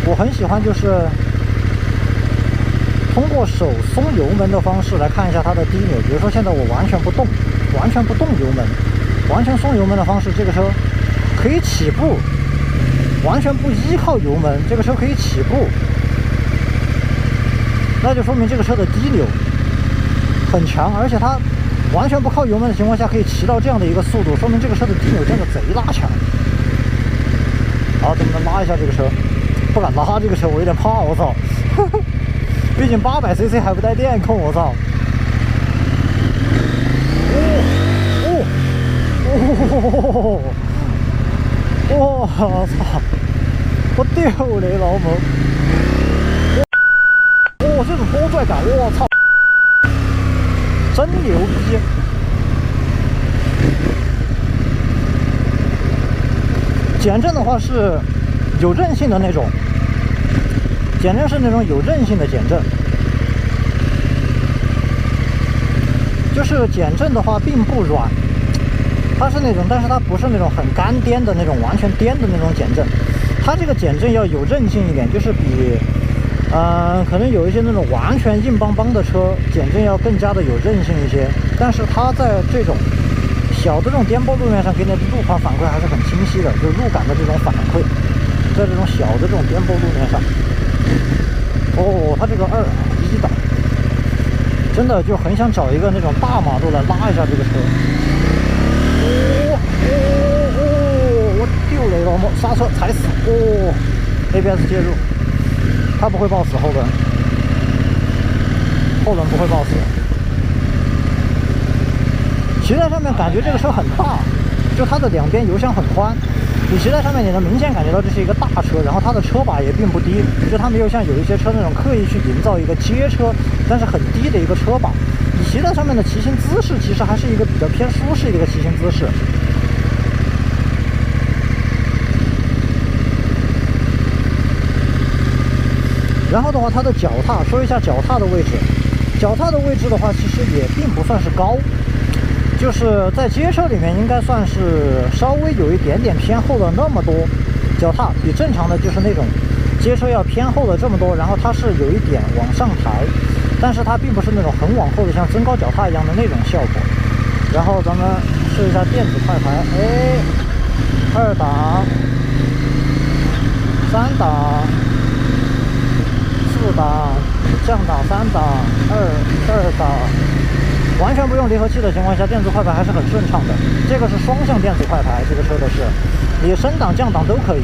我很喜欢就是通过手松油门的方式来看一下它的低扭。比如说现在我完全不动油门，完全松油门的方式，这个车可以起步，完全不依靠油门，这个车可以起步，那就说明这个车的低扭很强，而且它完全不靠油门的情况下可以骑到这样的一个速度，说明这个车的低扭真的贼拉强。好，咱们能拉一下这个车，不敢拉这个车，我有点怕，我操！毕竟800cc 还不带电控，我操！我操！我丢你老母！这种拖拽感，我操！真牛逼！减震的话是有韧性的那种，减震是那种有韧性的减震，就是减震的话并不软，它是那种，但是它不是那种很干颠的那种完全颠的那种减震，它这个减震要有韧性一点，就是比可能有一些那种完全硬邦邦的车减震要更加的有韧性一些，但是它在这种小的这种颠簸路面上给你的路况反馈还是很清晰的，就路感的这种反馈，在这种小的这种颠簸路面上，它这个1档真的就很想找一个那种大马路来拉一下这个车。我丢雷了，我刹车踩死，ABS 介入，它不会抱死后轮，后轮不会抱死。骑在上面感觉这个车很大，就它的两边油箱很宽，你骑在上面你能明显感觉到这是一个大车，然后它的车把也并不低，就它没有像有一些车那种刻意去营造一个街车但是很低的一个车把，你骑在上面的骑行姿势其实还是一个比较偏舒适的一个骑行姿势。然后的话，它的脚踏，说一下脚踏的位置。脚踏的位置的话，其实也并不算是高，就是在街车里面应该算是稍微有一点点偏后了那么多。脚踏比正常的就是那种街车要偏后了这么多，然后它是有一点往上抬，但是它并不是那种很往后的像增高脚踏一样的那种效果。然后咱们试一下电子快排，2档、3档、4档、降档3档、2档，完全不用离合器的情况下，电子快排还是很顺畅的。这个是双向电子快排，这个车的是，你升档降档都可以。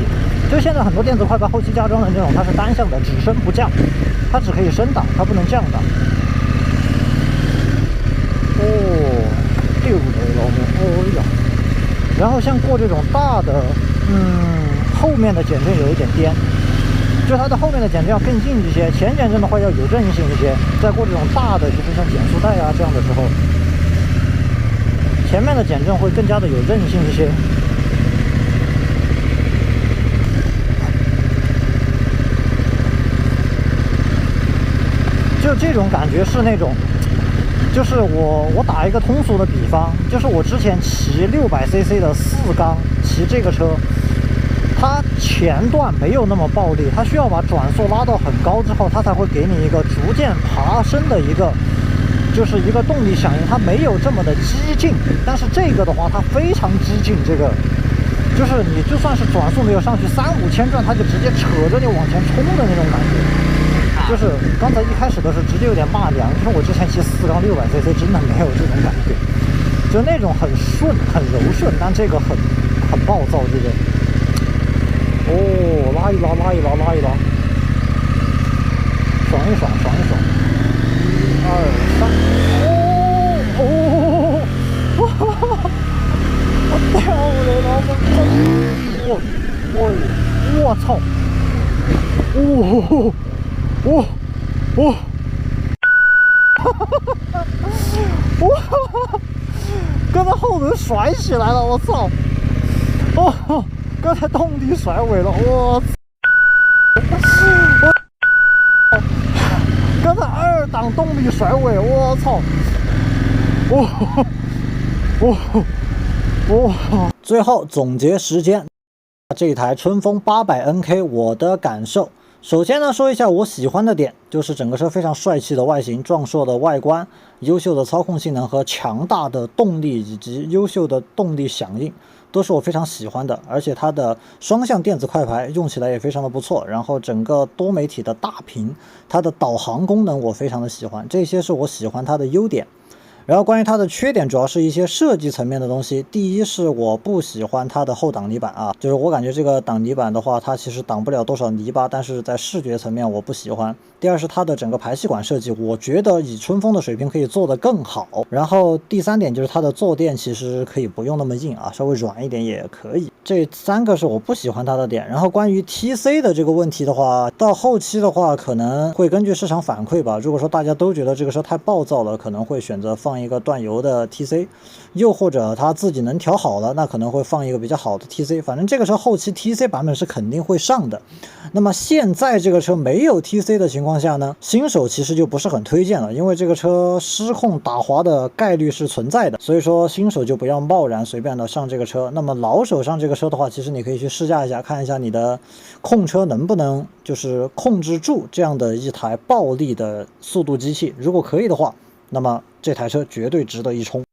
就现在很多电子快排后期加装的这种，它是单向的，只升不降，它只可以升档，它不能降档。丢雷老母，呀！然后像过这种大的，后面的减震有一点颠。就它的后面的减震要更近一些，前减震的话要有韧性一些。在过这种大的，就是像减速带啊这样的时候，前面的减震会更加的有韧性一些。就这种感觉是那种，就是我打一个通俗的比方，就是我之前骑600cc 的4缸，骑这个车。它前段没有那么暴力，它需要把转速拉到很高之后，它才会给你一个逐渐爬升的一个，就是一个动力响应，它没有这么的激进。但是这个的话，它非常激进，这个就是你就算是转速没有上去3-5千转，它就直接扯着你往前冲的那种感觉。就是刚才一开始的时候直接有点骂娘，因为我之前骑4缸600cc真的没有这种感觉，就那种很顺很柔顺，但这个很暴躁，这个。拉一拉，爽一爽，1、2、3，我掉了，我操，刚才后轮甩起来了，我操，刚才动力甩尾了，刚才2档动力甩尾，我操！最后总结时间，这一台春风800NK我的感受，首先呢，说一下我喜欢的点，就是整个车非常帅气的外形、壮硕的外观、优秀的操控性能和强大的动力以及优秀的动力响应，都是我非常喜欢的。而且它的双向电子快排用起来也非常的不错，然后整个多媒体的大屏，它的导航功能我非常的喜欢，这些是我喜欢它的优点。然后关于它的缺点，主要是一些设计层面的东西。第一是我不喜欢它的后挡泥板啊，就是我感觉这个挡泥板的话，它其实挡不了多少泥巴，但是在视觉层面我不喜欢。第二是它的整个排气管设计，我觉得以春风的水平可以做得更好。然后第三点就是它的坐垫其实可以不用那么硬啊，稍微软一点也可以。这三个是我不喜欢它的点。然后关于 TC 的这个问题的话，到后期的话可能会根据市场反馈吧。如果说大家都觉得这个车太暴躁了，可能会选择放一个断油的 TC， 又或者他自己能调好了，那可能会放一个比较好的 TC。反正这个车后期 TC 版本是肯定会上的。那么现在这个车没有 TC 的情况下呢，新手其实就不是很推荐了，因为这个车失控打滑的概率是存在的，所以说新手就不要贸然随便的上这个车。那么老手上这个车的话，其实你可以去试驾一下，看一下你的控车能不能就是控制住这样的一台暴力的速度机器，如果可以的话，那么这台车绝对值得一冲。